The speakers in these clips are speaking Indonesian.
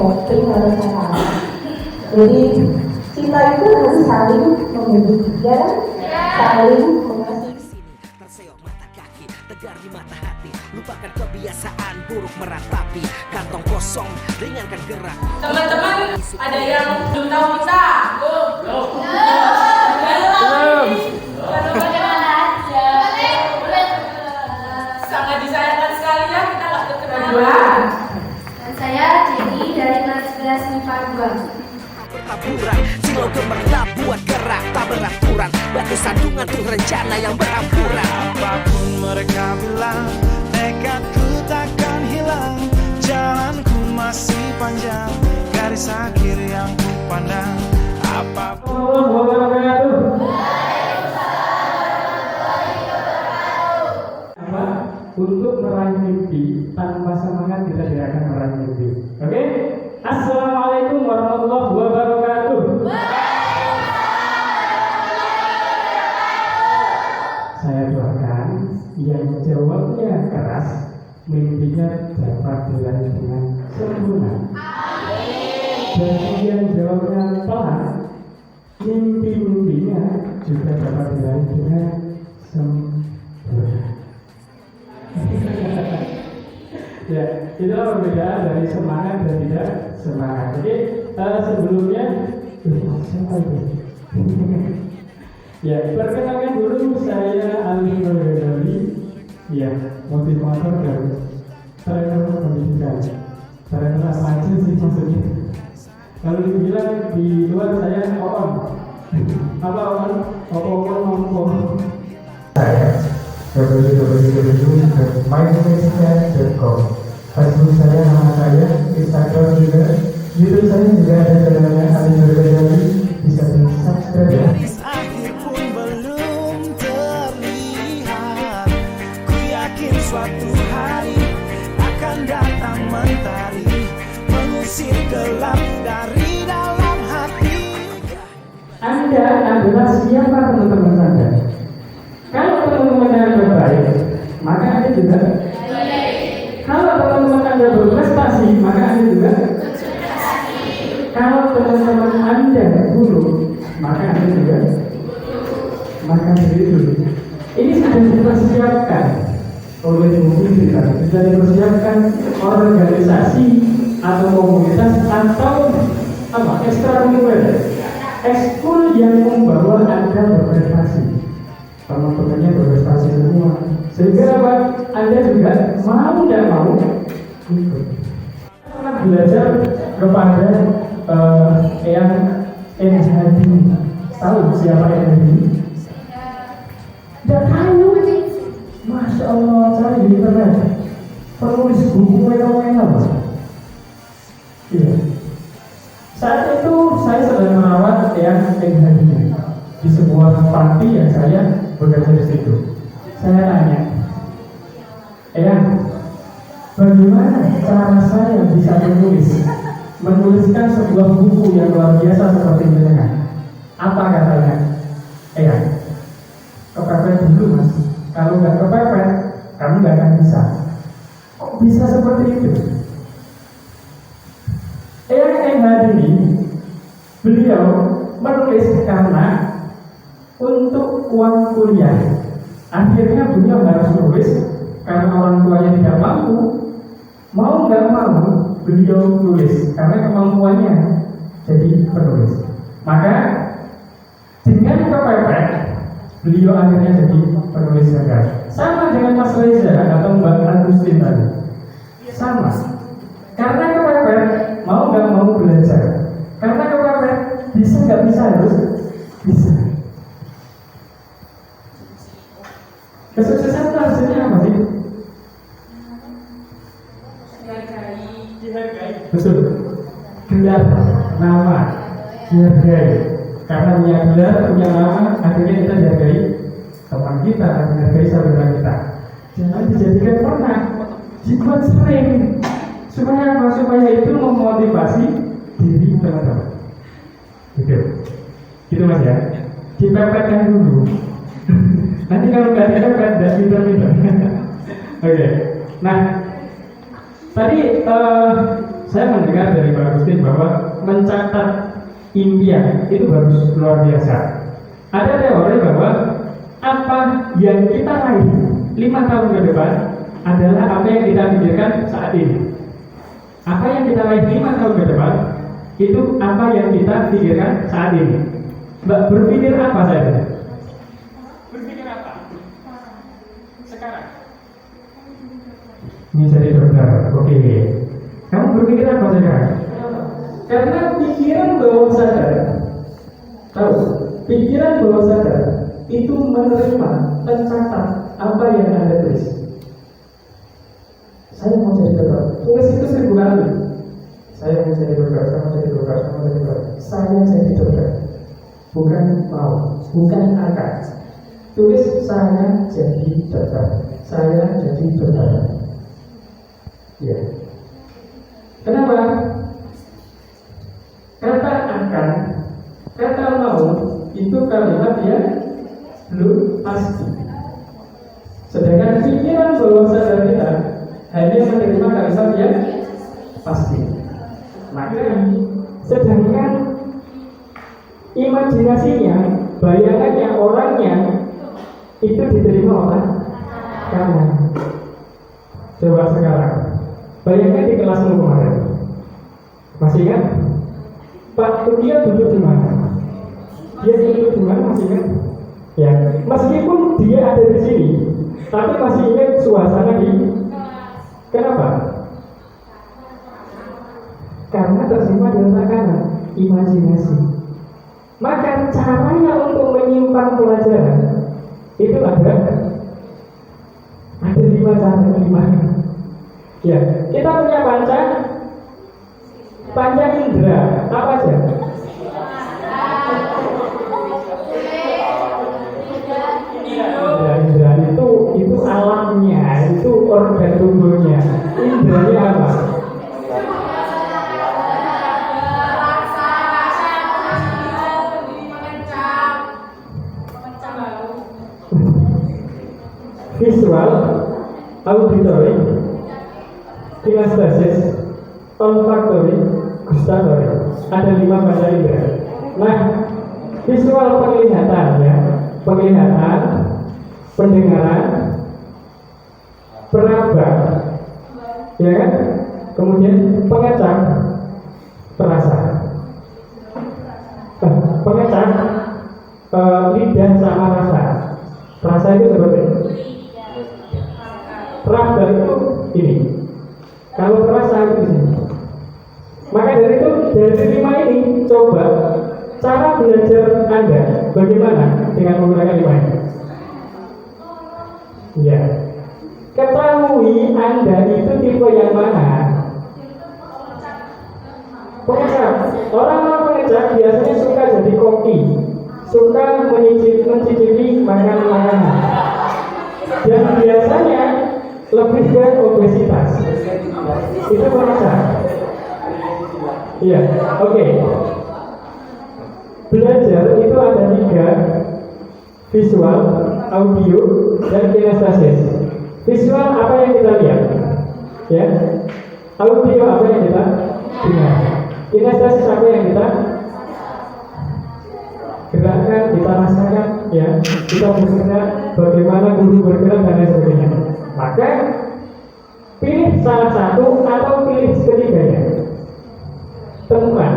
chemistry harus sama. Jadi cinta itu harus saling memiliki, ya kan? Saling mengasihi. Terseok mata kaki, tegar di mata hati. Lupakan kebiasaan buruk meratapi. Kantong kosong, ringankan gerak. Teman-teman, ada yang belum tahu kita? Belum. Sangat disayangkan sekali ya kita nggak kekenalan. Dan saya Jenny dari kelas 11 MIPA 2. Bertaburan, silau gemar tak buat gerak, tak beraturan. Batu sandungan tuh rencana yang berampuran. Apapun mereka bilang, tekadku takkan hilang. Jalanku masih panjang, garis akhir yang ku pandang. Apapun untuk meraih mimpi, tanpa semangat kita tidak akan meraih mimpi. Oke? Assalamualaikum warahmatullahi wabarakatuh. Saya doakan yang jawabnya keras, mimpinya dapat diraih dengan sempurna. Dan yang jawabnya pelan, mimpi-mimpinya juga dapat diraih dengan sempurna. Ya, itulah perbedaan dari semangat dan tidak semangat. Jadi sebelumnya, siapa itu? Ya, perkenalkan dulu saya Ali Nurgali, ya, motivator dan trainer pendidikan. Trainer apa aja sih maksudnya? Kalau dibilang di luar saya Oon. Apa Oon? Oon. www.myindonesia.com. Facebook saya, nama saya, Instagram juga, YouTube saya juga ada channelnya Ali Nurgali, bisa di subscribe ya. garis akhir pun belum terlihat. Ku yakin suatu hari akan datang mentari, mengusir gelap dari dalam hati. Anda adalah siapa teman-teman Anda? Kalau teman-teman Anda baik, maka Anda juga baik. Kalau teman-teman Anda berprestasi, maka Anda juga berprestasi. Kalau teman-teman Anda buruk, maka Anda juga maka begitu. Ini sudah dipersiapkan oleh mungkin kita, sudah dipersiapkan organisasi atau komunitas atau apa ekstrakurikuler, ekskul yang membawa Anda berprestasi. Teman-temannya berprestasi semua, sehingga apa? Anda juga mau tidak mau ikut. Pernah belajar kepada yang NHD. Tahu siapa NHD? Tidak tahu. Masya Allah, cari di internet. Penulis buku fenomenal. Iya. Saat itu saya sedang merawat yang NHD di sebuah panti yang saya bekerja di situ. Saya tanya, bagaimana cara saya bisa menuliskan sebuah buku yang luar biasa seperti ini? Apa katanya? Kepepet dulu mas. Kalau nggak kepepet, kamu nggak akan bisa. Kok bisa seperti itu? ini beliau menulis karena untuk uang kuliah. Akhirnya beliau harus nulis karena orang tuanya tidak mampu. Mau nggak mau beliau tulis karena kemampuannya jadi penulis. Maka dengan kepepet beliau akhirnya jadi penulis gagal. Sama dengan Mas Reza atau Mbak Agustin tadi. Sama. Karena kepepet mau nggak mau belajar. Karena kepepet bisa nggak bisa harus bisa. Kesuksesan itu hasilnya apa sih? Dihargai. Betul. Gelar, nama, dihargai. Karena punya gelar, punya nama, akhirnya kita dihargai teman kita, dihargai saudara kita. Jangan dijadikan pernah, dibuat sering. Supaya apa? Supaya itu memotivasi diri teman-teman. Gitu mas ya. Dipepetkan dulu. Nanti kalau nggak dipepet, dan pinter-pinter. Oke. Nah, tadi saya mendengar dari Pak Agustin bahwa mencatat impian itu harus luar biasa. Ada teori bahwa apa yang kita raih 5 tahun ke depan adalah apa yang kita pikirkan saat ini. Apa yang kita raih 5 tahun ke depan itu apa yang kita pikirkan saat ini. Mbak berpikir apa saya? Berpikir apa? Sekarang. Ini jadi dokter. Oke. Kamu berpikir apa sekarang? Karena pikiran bawah sadar, tahu? Pikiran bawah sadar itu menerima, mencatat apa yang Anda tulis. Saya mau jadi dokter. Tulis itu 1000 kali. Saya mau jadi dokter, saya mau jadi dokter, saya mau jadi dokter. Saya jadi dokter. Bukan mau, bukan akan. Tulis saya jadi dokter. Saya jadi dokter. Ya. Kenapa? Kata akan, kata mau itu kalimat yang belum pasti. Sedangkan pikiran bawah sadar kita hanya menerima kalimat yang pasti. Maka sedangkan imajinasinya, bayangannya, orangnya itu diterima orang kanan. Coba sekarang bayangkan di kelasmu kemarin, masih ingat? Pak Tukia duduk di mana? Dia duduk di mana, masih ingat? Ya, meskipun dia ada di sini, tapi masih ingat suasana di. Kenapa? Karena tersimpan di otak kanan, imajinasi. Maka caranya untuk menyimpan pelajaran itu ada 5 cara, 5. Ya, kita punya panca indera, apa aja? Indera itu alamnya, itu organ tubuhnya. Inderanya apa? Visual, auditory, kinestesis, olfaktori, gustatory. Ada 5 panca indera. Nah, visual penglihatan ya, penglihatan, pendengaran, peraba, ya kan? Kemudian pengecap, perasa. Pengecap, lidah sama rasa. Rasa itu seperti peraba itu ini. Kalau perasa itu di sini. Maka dari 5 ini coba cara belajar Anda bagaimana dengan menggunakan 5 ini? Ya, ketahui Anda itu tipe yang mana. Pengecap. Orang-orang pengecap biasanya suka jadi koki, suka mencicipi makanan-makanan, dan biasanya lebih ke obesitas. Itu pengecap. Iya, oke. Belajar itu ada 3: visual, audio, dan kinestesis. Visual apa yang kita lihat, ya. Audio apa yang kita dengar. Kinestesis apa yang kita gerakkan, kita rasakan, ya. Kita bergerak, bagaimana guru bergerak dan lain sebagainya. Maka pilih salah satu atau pilih ketiganya. Temukan,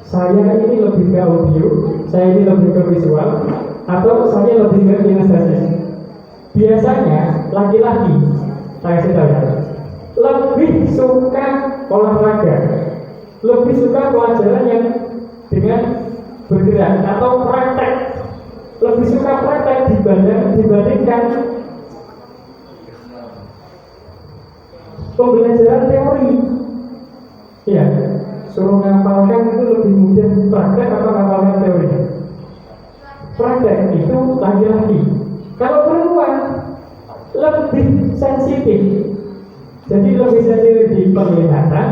saya ini lebih ke audio, saya ini lebih ke visual, atau saya lebih ke kinestesis. Biasanya laki-laki, saya kasih tahu ya, lebih suka olahraga, lebih suka pelajaran yang dengan bergerak atau praktek, lebih suka praktek dibandingkan pembelajaran teori. Ya, suruh ngapalkan itu lebih mudah praktek atau ngapalkan teori? Praktek itu laki-laki. Kalau perempuan lebih sensitif, jadi lebih sensitif di penglihatan,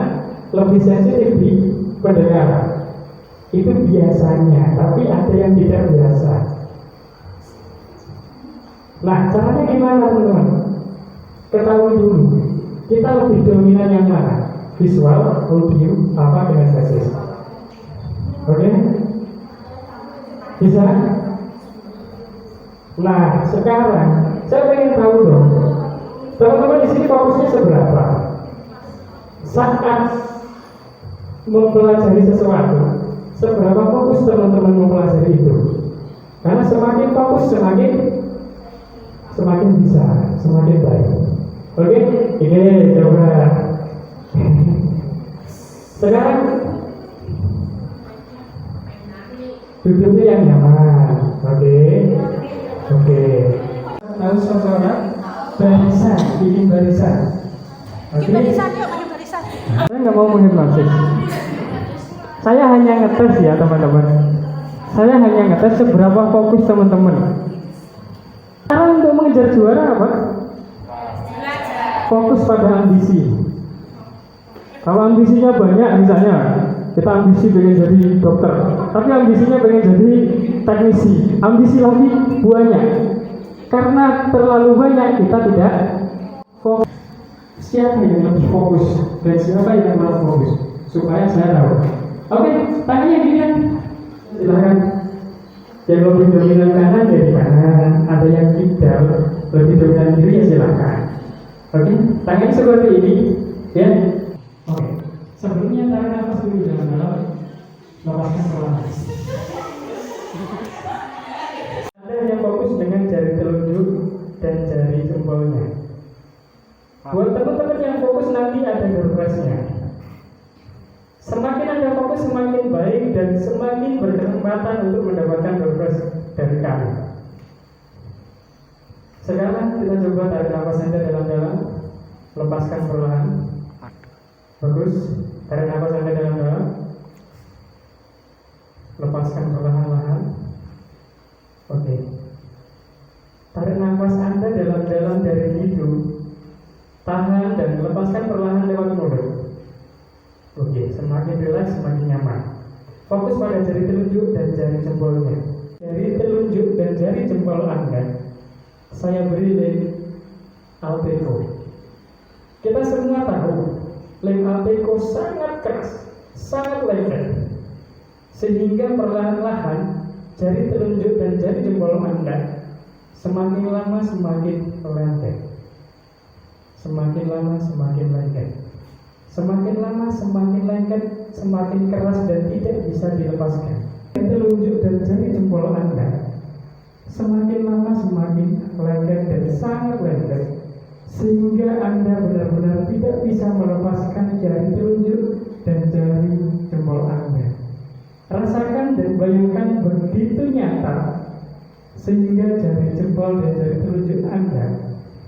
lebih sensitif di pendengaran. Itu biasanya, tapi ada yang tidak biasa. Nah, caranya gimana teman-teman? Ketahui dulu, kita lebih dominan yang mana? visual, audio, apa kinestesis. Oke? Bisa? Nah, sekarang saya pengen tahu dong, teman-teman di sini fokusnya seberapa? Saat mempelajari sesuatu, seberapa fokus teman-teman mempelajari itu? Karena semakin fokus semakin bisa, semakin baik. Oke, ini coba. Sekarang duduknya yang nyaman. Oke. Lalu saudara barisan, bikin barisan. Oke. Saya nggak mau menghipnosis. Saya hanya ngetes ya teman-teman. Saya hanya ngetes seberapa fokus teman-teman. Cara untuk mengejar juara apa? Fokus pada ambisi. Kalau ambisinya banyak, misalnya kita ambisi pengen jadi dokter, tapi ambisinya pengen jadi teknisi, ambisi lagi banyak. Karena terlalu banyak kita tidak fokus. Siapa yang lebih fokus dan siapa yang kurang fokus? Supaya saya tahu. Oke, tanya gini. Silahkan. Yang lebih dominan kanan jadi kanan, ada yang kidal lebih dominan kiri ya silahkan. Oke, tangan seperti ini, ya. Oke, sebelumnya tarik nafas dulu dalam-dalam, lepaskan perlahan. Anda hanya fokus dengan jari telunjuk dan jari jempolnya. Buat teman-teman yang fokus nanti ada doorpress-nya. Semakin Anda fokus semakin baik dan semakin berkesempatan untuk mendapatkan doorpress dari kami. Sekarang kita coba tarik nafas Anda dalam-dalam, lepaskan perlahan. Bagus, tarik nafas Anda dalam-dalam, lepaskan perlahan-lahan. Oke. Tarik nafas Anda dalam-dalam dari hidung, tahan dan lepaskan perlahan lewat mulut. Oke, semakin rileks semakin nyaman. Fokus pada jari telunjuk dan jari jempolnya. Jari telunjuk dan jari jempol Anda saya beri lem Alteco. Kita semua tahu lem Alteco sangat keras, sangat lengket, sehingga perlahan-lahan jari telunjuk dan jari jempol Anda semakin lama semakin lengket, semakin lama semakin lengket, semakin lama semakin lengket, semakin keras dan tidak bisa dilepaskan. Jari telunjuk dan jari jempol Anda semakin lama semakin lengket dan sangat lengket, sehingga Anda benar-benar tidak bisa melepaskan jari telunjuk dan jari jempol Anda. Rasakan dan bayangkan begitu nyata, sehingga jari jempol dan jari telunjuk Anda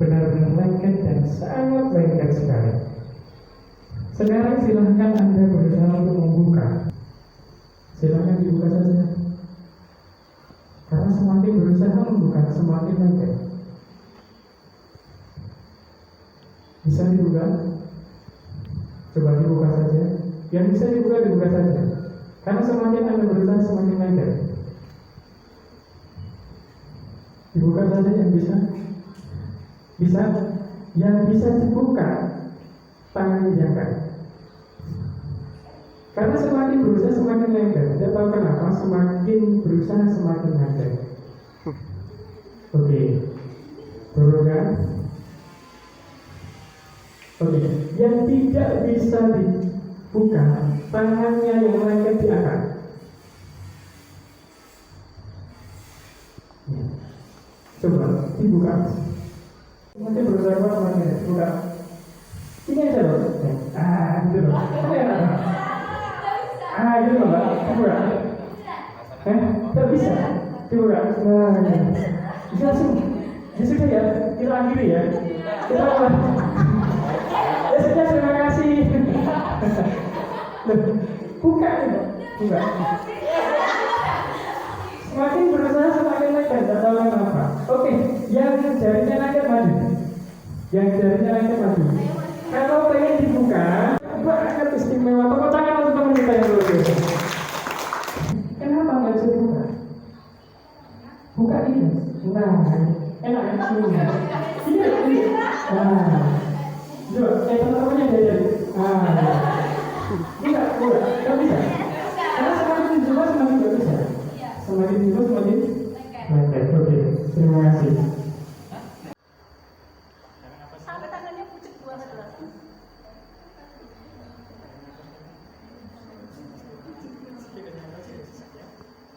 benar-benar lengket dan sangat lengket sekali. Sekarang silahkan Anda berusaha untuk membuka. Silahkan dibuka saja. Karena semakin berusaha membuka, semakin lengket. Bisa dibuka? Coba dibuka saja. Yang bisa dibuka saja. Karena semakin Anda berusaha, semakin lengket. Dibuka saja yang bisa. Bisa? Yang bisa dibuka, tangan diangkat. Karena semakin berusaha semakin lengket. Tidak tahu kenapa semakin berusaha semakin lengket. Oke, turunkan. Oke, yang tidak bisa dibuka, tangannya yang lengket diangkat. Coba dibuka. Nanti berusaha semakin buka. Ini aja loh. Gitu loh. Gitu loh, Mbak. Dibuka. Tidak bisa. Dibuka. Bisa langsung. Ya sudah ya, kita akhiri ya. Kita ya sudah, terima kasih. Buka itu. Buka. Semakin berusaha semakin lengket, tidak tahu kenapa. Oke, yang jarinya lengket maju. Yang jarinya lengket maju. Kalau pengen dibuka, sangat istimewa. Tepuk tangan untuk teman kita yang luar biasa. Kenapa nggak bisa dibuka? Buka ini. Nah, enak ya? Iya. Nah, coba, teman-temannya jadi. Enggak bisa. Karena semakin jumlah semakin nggak bisa. Semakin jumlah semakin lengket. Oke, terima kasih. Sampai tangannya pucet banget loh.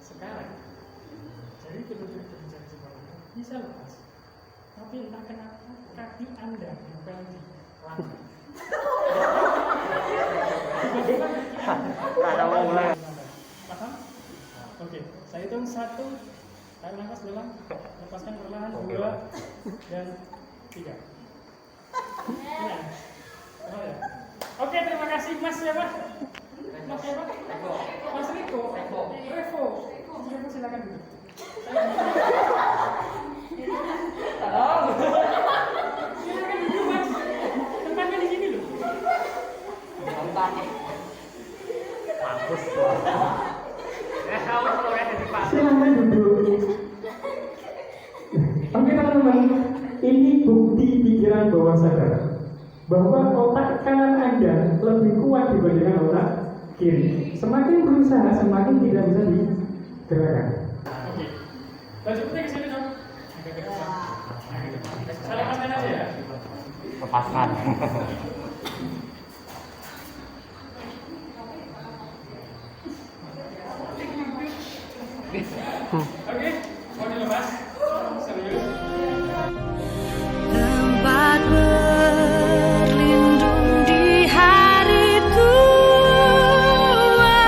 Sekarang, jadi kebijakan sekolah bisa lepas, tapi entah kenapa kaki Anda nempel di lantai. Paham? Oke, saya hitung 1, tarik nafas dalam, lepaskan perlahan, 2, dan 3. Ya. Oh, ya. Oke, terima kasih Mas siapa? Mas siapa? Mas Riko. Revo. Silakan duduk. Silakan duduk Mas. Tempatnya di sini loh. Silakan duduk. Oke teman-teman, ini bukti pikiran bawah sadar bahwa otak kanan Anda lebih kuat dibandingkan otak kiri. Semakin berusaha, semakin tidak bisa digerakkan. Oke, lanjutnya ke sini dong. Saya lepaskan aja ya. Lepaskan. Oke, mau dilepas? Serius? Tempat berlindung di hari tua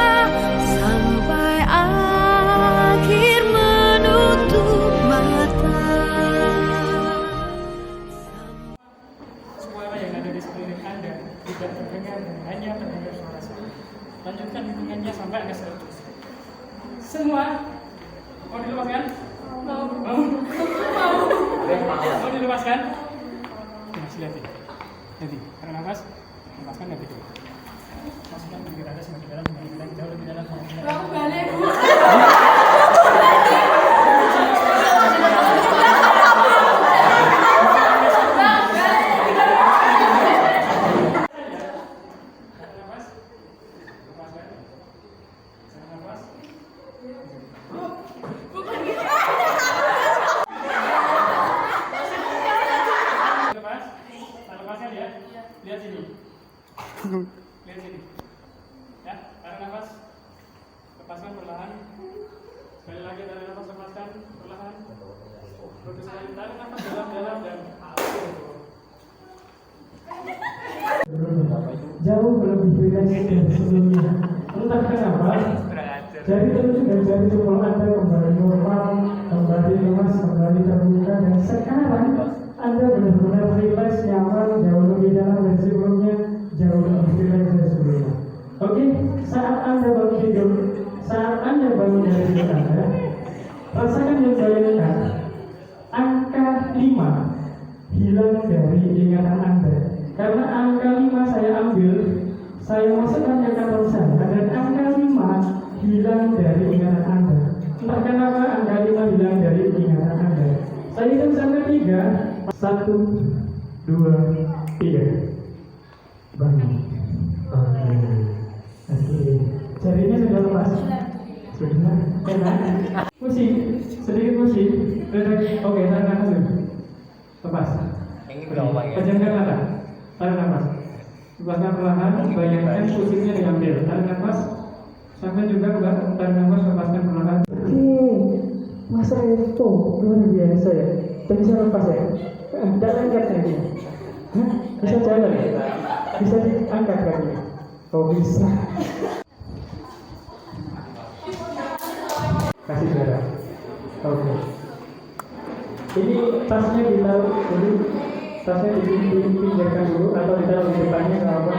sampai akhir menutup mata. Suara yang ada di sekeliling Anda tidak terdengar dan hanya terdengar suara saya. Lanjutkan hitungannya sampai Anda 100. Semua mau dilepaskan? Mau dilepaskan? Nah, lihat ini. Nanti, tarik nafas, lepaskan nanti dulu. Masukkan bibir Anda semakin dalam, jauh lebih dalam. Kamu balik. Lihat sini. Lihat sini. Ya, tarik nafas. Lepaskan perlahan. Sekali lagi tarik nafas, lepaskan perlahan. Terus sekali tarik nafas dalam-dalam dan jauh lebih rileks dari sebelumnya. Entah kenapa, jari telunjuk dan jari jempol Anda kembali normal, kembali luas, kembali terbuka, dan sekarang Anda benar-benar rileks, nyaman, jauh lebih dalam dari sebelumnya, jauh lebih rileks dari sebelumnya. Oke, saat Anda bangun tidur, saat Anda bangun dari tidur Anda, rasakan dan bayangkan angka 5 hilang dari ingatan Anda. Karena angka 5 saya ambil, saya masukkan ke kantor saya, dan angka 5 hilang dari ingatan Anda. Entah kenapa angka 5 hilang dari ingatan Anda. Saya hitung sampai 3. 1, 2, 3. Bangun. Oke. Jarinya sudah lepas. Sudah. Enak. Pusing. Sedikit pusing. Oke, tarik nafas dulu. Lepas. Pejamkan mata. Tarik nafas. Lepaskan perlahan. Bayangkan pusingnya diambil. Tarik nafas. Sampai juga tarik nafas. Lepaskan perlahan. Oke. Mas Revo luar biasa ya. Dan bisa lepas ya. Tidak lengket kakinya. Bisa jalan ya? Bisa diangkat kakinya. Oh bisa. Kasih darah. Oke. Ini tasnya ditaruh dulu. Tasnya dipinggirkan dulu atau ditaruh di depannya nggak apa.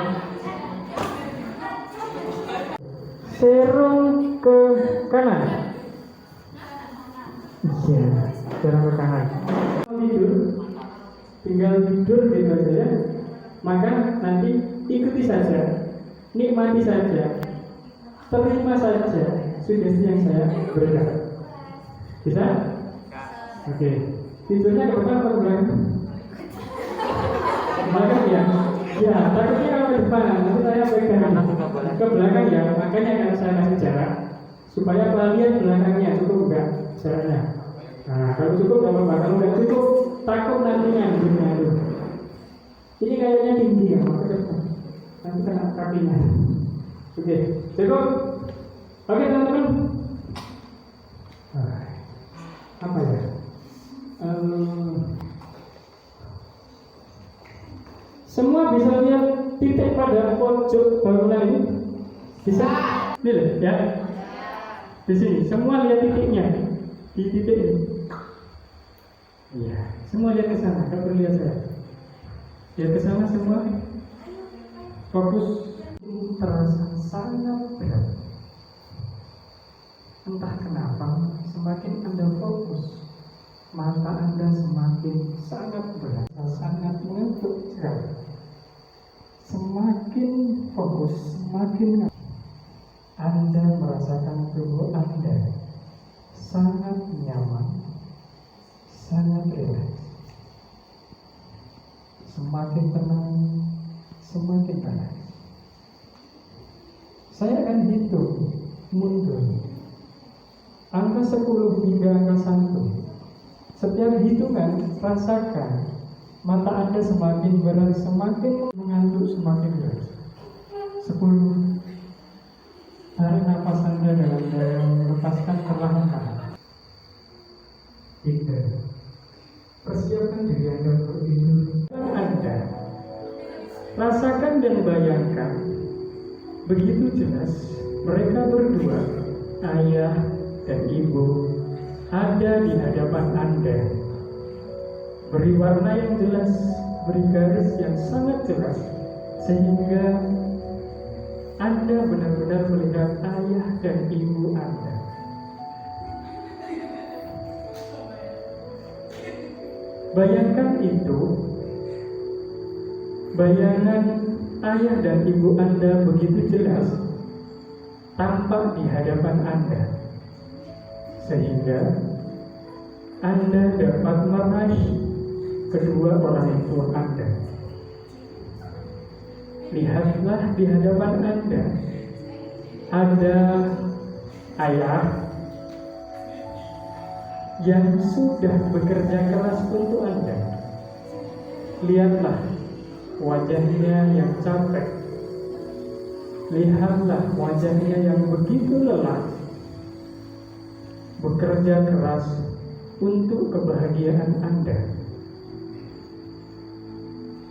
Serong ke kanan. Iya, serong ke kanan. Tidur, tinggal tidur gitu aja ya. Maka nanti ikuti saja, nikmati saja, terima saja sugesti yang saya berikan. Bisa? Oke. Tidurnya ke depan atau ke belakang? Belakang ya. Ya, takutnya ke depan, nanti saya pegang ke belakang ya, makanya akan saya kasih jarak supaya kalian belakangnya cukup enggak jaraknya. Nah, kalau cukup nggak apa-apa, kalau nggak cukup takut nantinya gimana itu. Ini kayaknya tinggi ya, nanti kena kakinya. Oke, cukup. Oke teman-teman. Apa ya? Semua bisa lihat titik pada pojok bangunan ini? Bisa? Ini loh, ya? Di sini, semua lihat titiknya. Di titik ini. Iya, semua lihat ke sana, nggak perlu lihat saya. Lihat ke sana semua. Fokus. Terasa sangat berat. Entah kenapa, semakin Anda fokus, mata Anda semakin sangat berat, sangat mengantuk sekali. Semakin fokus, semakin Anda merasakan tubuh Anda sangat nyaman, sangat rileks. Semakin tenang, semakin tenang. Saya akan hitung mundur angka 10 hingga angka 1. Setiap hitungan rasakan mata Anda semakin berat, semakin mengantuk, semakin berat. 10. Tarik nafas Anda dalam-dalam, lepaskan perlahan-lahan. 3. Persiapkan diri Anda untuk tidur. Anda rasakan dan bayangkan begitu jelas mereka berdua, ayah dan ibu, ada di hadapan Anda. Beri warna yang jelas, beri garis yang sangat jelas, sehingga Anda benar-benar melihat ayah dan ibu Anda. Bayangkan itu, bayangan ayah dan ibu Anda begitu jelas tampak di hadapan Anda, sehingga Anda dapat meraih kedua orang tua Anda. Lihatlah di hadapan Anda ada ayah yang sudah bekerja keras untuk Anda. Lihatlah wajahnya yang capek. Lihatlah wajahnya yang begitu lelah, bekerja keras untuk kebahagiaan Anda.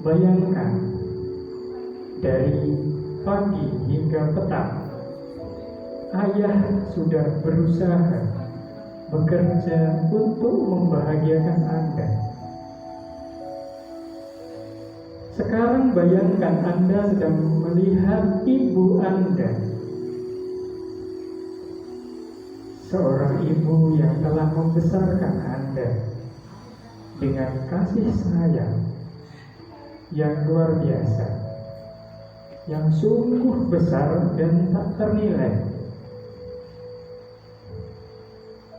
Bayangkan dari pagi hingga petang, ayah sudah berusaha bekerja untuk membahagiakan Anda. Sekarang bayangkan Anda sedang melihat ibu Anda, seorang ibu yang telah membesarkan Anda dengan kasih sayang yang luar biasa, yang sungguh besar dan tak ternilai.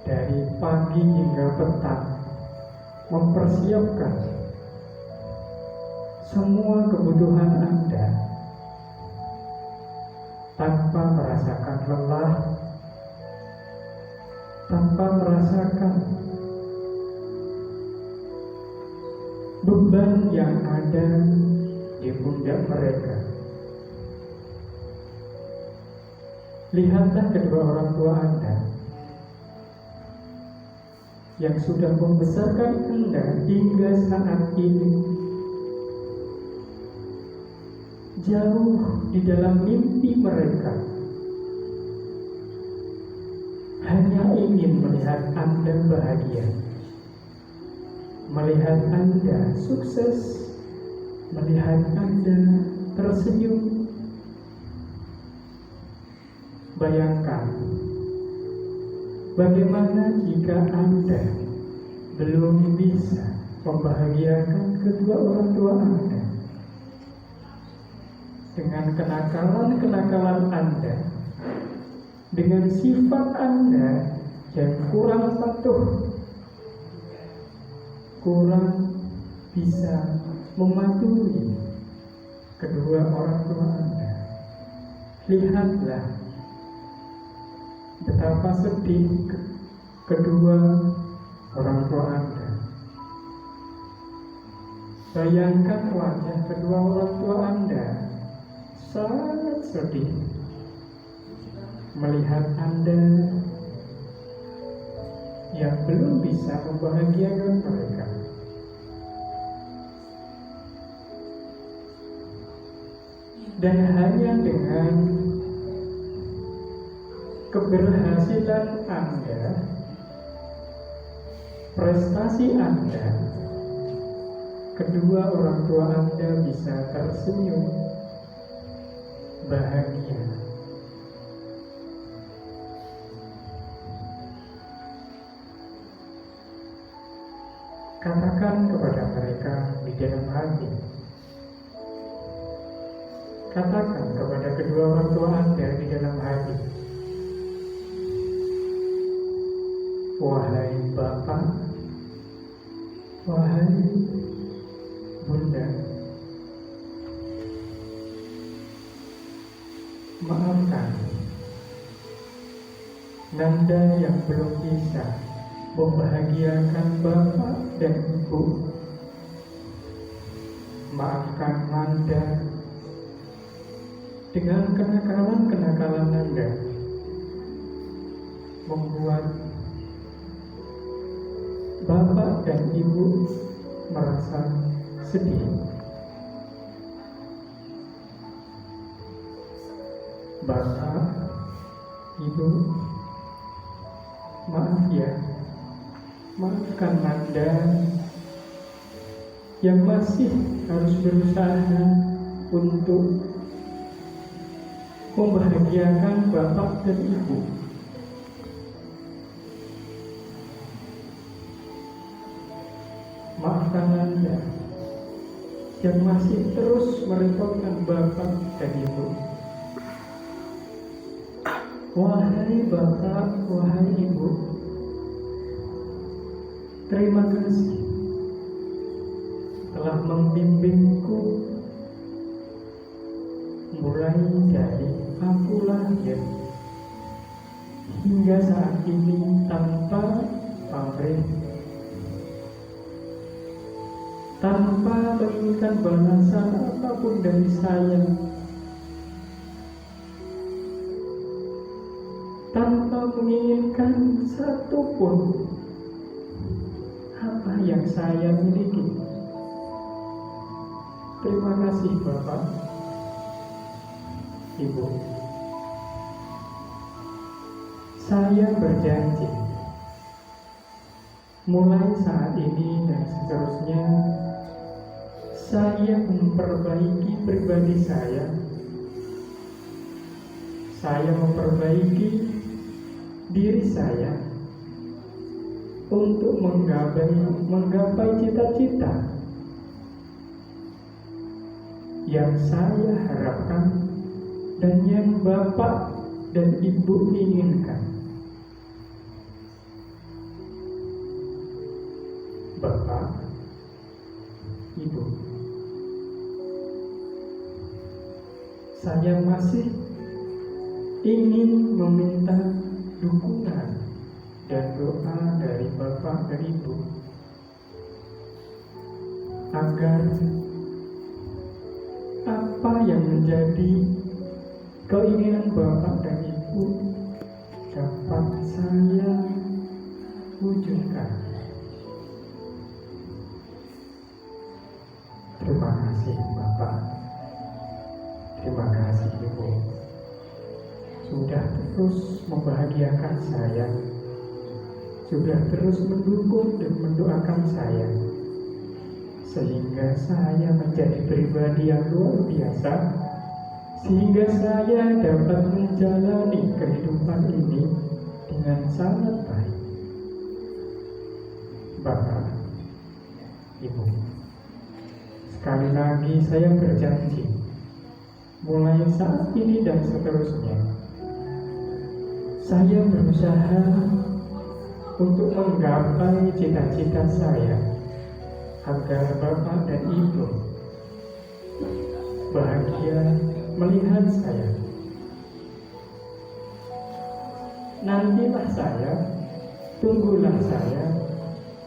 Dari pagi hingga petang mempersiapkan semua kebutuhan Anda tanpa merasakan lelah, tanpa merasakan beban yang ada di pundak mereka. Lihatlah kedua orang tua Anda yang sudah membesarkan Anda hingga saat ini. Jauh di dalam mimpi mereka, hanya ingin melihat Anda bahagia, melihat Anda sukses, melihat Anda tersenyum. Bayangkan bagaimana jika Anda belum bisa membahagiakan kedua orang tua Anda dengan kenakalan-kenakalan Anda, dengan sifat Anda yang kurang patuh, kurang bisa mematuhi kedua orang tua Anda. Lihatlah betapa sedih kedua orang tua Anda. Bayangkan wajah kedua orang tua Anda sangat sedih melihat Anda yang belum bisa membahagiakan mereka. Dan hanya dengan keberhasilan Anda, prestasi Anda, kedua orang tua Anda bisa tersenyum bahagia. Katakan kepada mereka di dalam hati. Katakan kepada kedua orang tua Anda di dalam hati. Wahai Bapak, wahai Bunda, maafkan Nanda yang belum bisa membahagiakan Bapak dan Ibu. Maafkan Nanda dengan kenakalan-kenakalan Nanda membuat Bapak dan Ibu merasa sedih. Bapak, Ibu, maaf ya, maafkan Nanda yang masih harus berusaha untuk membahagiakan Bapak dan Ibu. Maafkan Anda yang masih terus merepotkan Bapak dan Ibu. Wahai Bapak, wahai Ibu, terima kasih telah membimbingku mulai dari aku lahir hingga saat ini tanpa pamrih, tanpa menginginkan balasan apapun dari saya, tanpa menginginkan satupun apa yang saya miliki. Terima kasih Bapak, Ibu. Saya berjanji mulai saat ini dan seterusnya saya memperbaiki pribadi saya memperbaiki diri saya untuk menggapai cita-cita yang saya harapkan dan yang Bapak dan Ibu inginkan. Bapak, Ibu, saya masih ingin meminta dukungan dan doa dari Bapak dan Ibu agar apa yang menjadi keinginan Bapak dan Ibu dapat saya wujudkan. Terima kasih Bapak, terima kasih Ibu, sudah terus membahagiakan saya, sudah terus mendukung dan mendoakan saya, sehingga saya menjadi pribadi yang luar biasa, sehingga saya dapat menjalani kehidupan ini dengan sangat baik. Bapak, Ibu, sekali lagi saya berjanji, mulai saat ini dan seterusnya, saya berusaha untuk menggapai cita-cita saya agar Bapak dan Ibu bahagia melihat saya. Nantilah saya, tunggulah saya,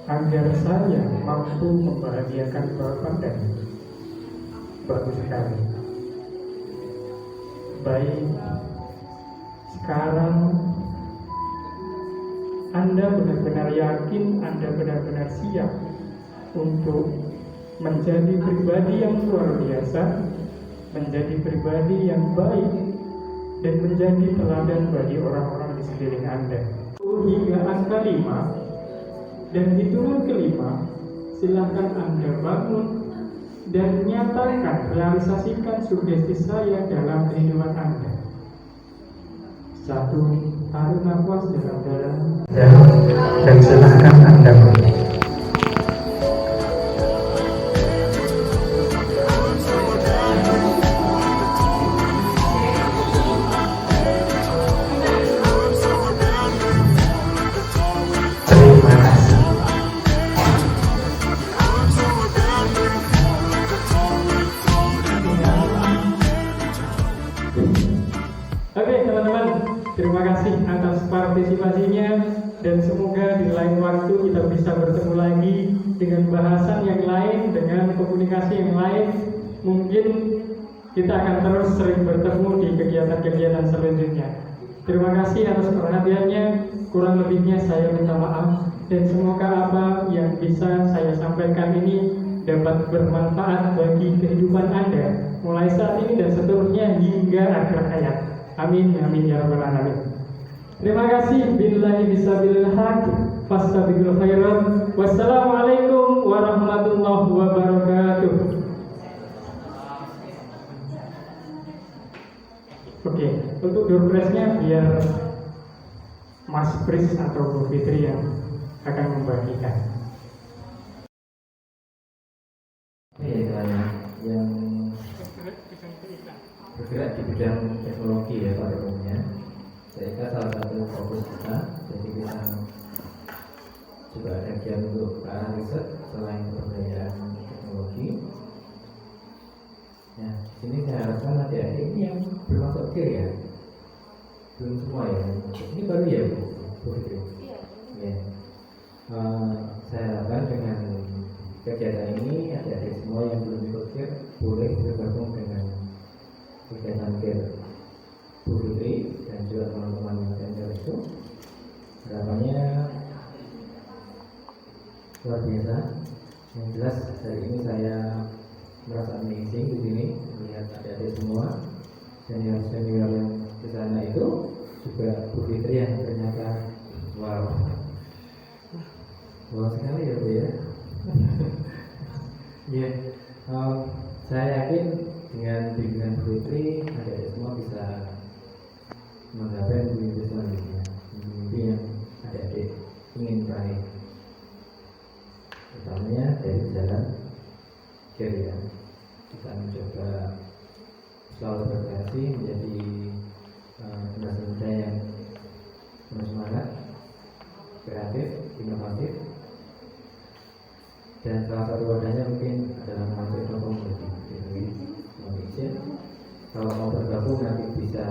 agar saya mampu membahagiakan Bapak dan Ibu. Bagus sekali. Baik, sekarang Anda benar-benar yakin, Anda benar-benar siap untuk menjadi pribadi yang luar biasa, menjadi pribadi yang baik, dan menjadi teladan bagi orang-orang di sekeliling Anda. Hingga angka 5, dan hitungan kelima, silakan Anda bangun dan nyatakan, realisasikan sugesti saya dalam kehidupan Anda. 1. Tarik nafas dalam-dalam dan silakan Anda bangun. Oke teman-teman, terima kasih atas partisipasinya, dan semoga di lain waktu kita bisa bertemu lagi dengan bahasan yang lain, dengan komunikasi yang lain. Mungkin kita akan terus sering bertemu di kegiatan-kegiatan selanjutnya. Terima kasih atas perhatiannya, kurang lebihnya saya minta maaf, dan semoga apa yang bisa saya sampaikan ini dapat bermanfaat bagi kehidupan Anda mulai saat ini dan seterusnya hingga akhir hayat. Amin, amin ya rabbal alamin. Terima kasih. Billahi bisabilil haq, fastabiqul khairat. Wassalamualaikum warahmatullahi wabarakatuh. Oke, untuk door prize-nya biar Mas Pris atau Bu Fitri yang akan membagikan. Yang bergerak di bidang teknologi ya pada umumnya. Saya salah satu fokus kita, jadi kita juga ada kegiatan untuk ke arah riset selain pemberdayaan teknologi. Nah, di sini saya harapkan adik-adik ini yang bermasuk kir ya, belum semua ya. Ini baru ya Bu Fitri? Iya. Saya harapkan dengan kegiatan ini adik-adik semua yang belum ikut kir boleh bergabung dengan kegiatan kir Bu Fitri dan juga teman-teman yang senior itu. Harapannya luar biasa. Yang jelas hari ini saya merasa amazing di sini melihat adik-adik semua senior-senior yang di sana itu, juga Bu Fitri yang ternyata wow sekali ya Bu ya. Ya, saya yakin dengan bimbingan Bu Fitri adik-adik semua bisa menggapai mimpi selanjutnya, mimpi yang adik-adik ingin raih, utamanya dari jalan kiri ya. Kita mencoba selalu berkreasi menjadi generasi muda yang penuh semangat, kreatif, inovatif, dan salah satu wadahnya mungkin adalah masuk inovasi di Indonesia. Kalau mau bergabung nanti bisa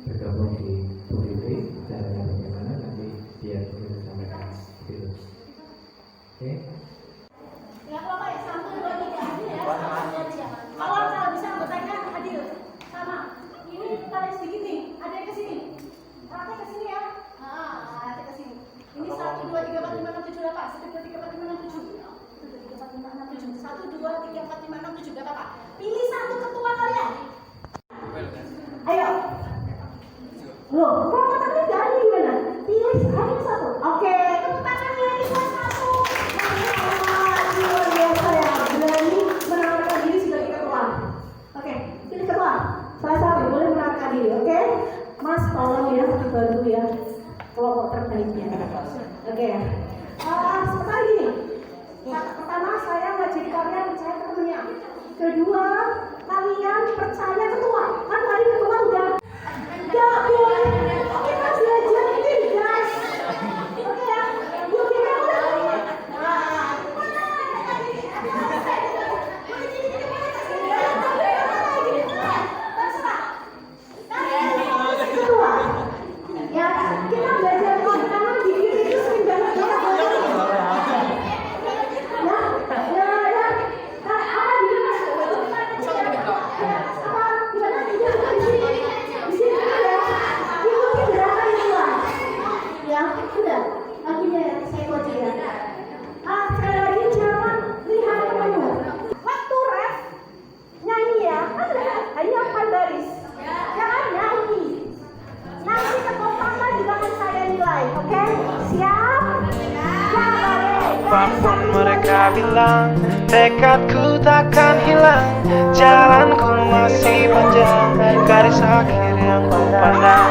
bergabung di Bu Fitri, caranya bagaimana nanti biar kita sampaikan gitu. Oke. Ya kalau kayak 1, 2, 3 ya. Kalau bisa anggotanya hadir sama. Ini tarik sedikit nih, ada yang ke sini. Rata ke sini ya. Rata ke sini. Ini 1, 2, 3, 4, 5, 6, 7, 8. 1, 2, 3, 4, 5, 6, 7. 1, 2, 3, 4, 5, 6, 7. Gak apa-apa. Pilih satu ketua kalian. Ayo. Loh, kalau tadi dari gimana? Pilih hanya satu. Oke, tepuk tangannya ini buat satu. Luar biasa ya, berani menawarkan diri sebagai ketua. Oke, pilih ketua. Salah satu boleh menawarkan diri, oke? Mas, tolong ya, dibantu ya kelompok terbaiknya. Oke. Seperti gini. Pertama, saya ngajari kalian percaya temennya. Kedua, kalian percaya ketua. Kan tadi ketua udah. Gak boleh. Kita belajar ini guys. Oke ya. Yuk kita mulai. Nah. Apapun mereka bilang, tekadku takkan hilang. Jalanku masih panjang, garis akhir yang ku pandang.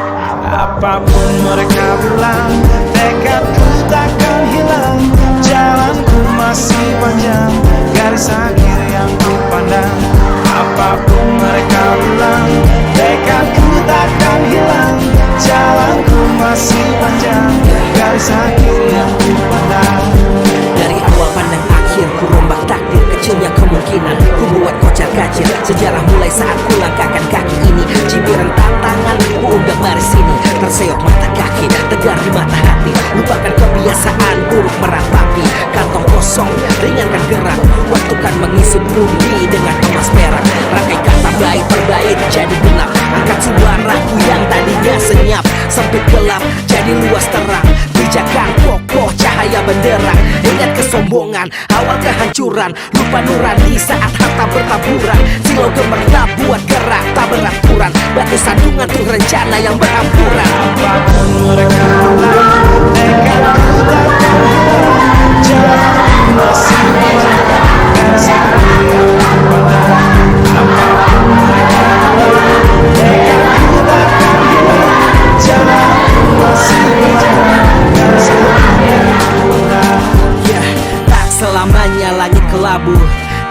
Apapun mereka bilang, tekadku takkan hilang. Jalanku masih panjang, garis akhir yang ku pandang. Apapun mereka bilang, tekadku takkan hilang. Jalanku masih panjang, garis akhir yang ku pandang. Dari awal pandang akhir, ku rombak takdir. Kecilnya kemungkinan, ku buat kocar kacir. Sejarah mulai saat ku langkahkan kaki ini. Cibiran tantangan, ku unggah baris ini. Terseok mata kaki, tegar di mata hati. Lupakan kebiasaan buruk meratapi. Kantong kosong, ringankan gerak. Waktu kan mengisi pundi dengan emas perak. Rangkai kata baik terbaik jadi gelap. Angkat suaraku yang tadinya senyap. Sempit gelap jadi luas terang. Pijakan kokoh cahaya benderang. Ingat kesombongan, awal kehancuran. Lupa nurani saat harta bertaburan. Silau gemerlap buat gerak tak beraturan. Batu sandungan tuh rencana yang berampuran. Apapun mereka bilang, tekadku takkan hilang. Jalanku masih panjang, garis akhir yang ku pandang. Apapun mereka bilang, tekadku takkan hilang. Jalanku masih panjang, garis akhir yang ku pandang. Ya, tak selamanya langit kelabu,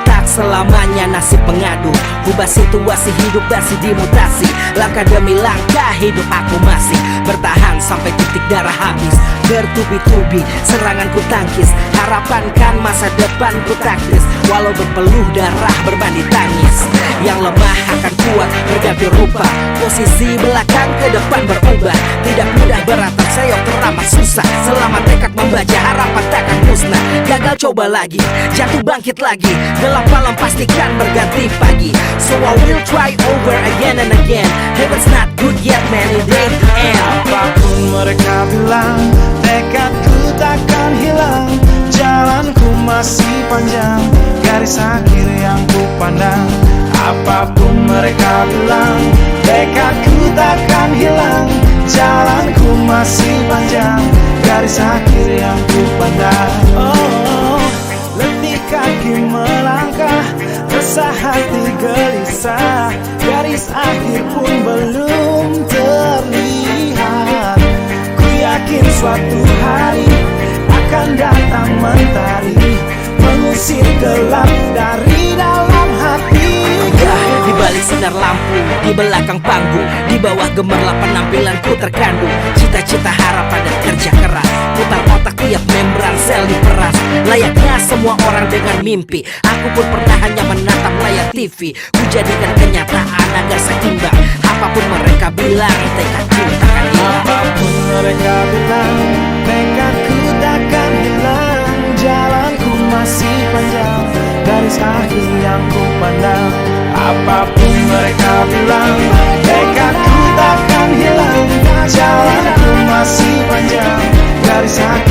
tak selamanya nasib pengadu. Ubah situasi hidup masih dimutasi. Langkah demi langkah hidup aku masih bertahan sampai titik darah habis. Bertubi-tubi serangan ku tangkis. Harapan kan masa depan ku taktis. Walau berpeluh darah berbanding tangis. Yang lemah akan kuat berganti rupa. Posisi belakang ke depan berubah. Tidak mudah beratap seyok teramat susah. Selama tekad membaca harapan takkan musnah. Gagal coba lagi, jatuh bangkit lagi. Gelap malam pastikan berganti pagi. So I will try over again and again. Heaven's not good yet man, it ain't the end. Apapun mereka bilang, tekadku takkan hilang. Jalanku masih panjang, garis akhir yang ku pandang. Apapun mereka bilang, tekadku takkan hilang. Jalanku masih panjang, garis akhir yang ku pandang. Oh, letih kaki melangkah, resah hati gelisah. Garis akhir pun belum terlihat. Ku yakin suatu hari akan datang mentari, mengusir gelap dari dalam hati. Di balik sinar lampu, di belakang panggung, di bawah gemerlap penampilanku terkandung cita-cita, harapan dan kerja keras. Putar otak tiap membran sel diperas. Layaknya semua orang dengan mimpi, aku pun pernah hanya menatap layar TV. Ku jadikan kenyataan agar seimbang. Apapun mereka bilang, tekadku takkan hilang. Apapun mereka bilang, tekadku takkan hilang. Jalanku masih panjang, garis akhir yang ku pandang. Apapun mereka bilang, tekadku takkan hilang. Jalanku masih panjang, garis akhir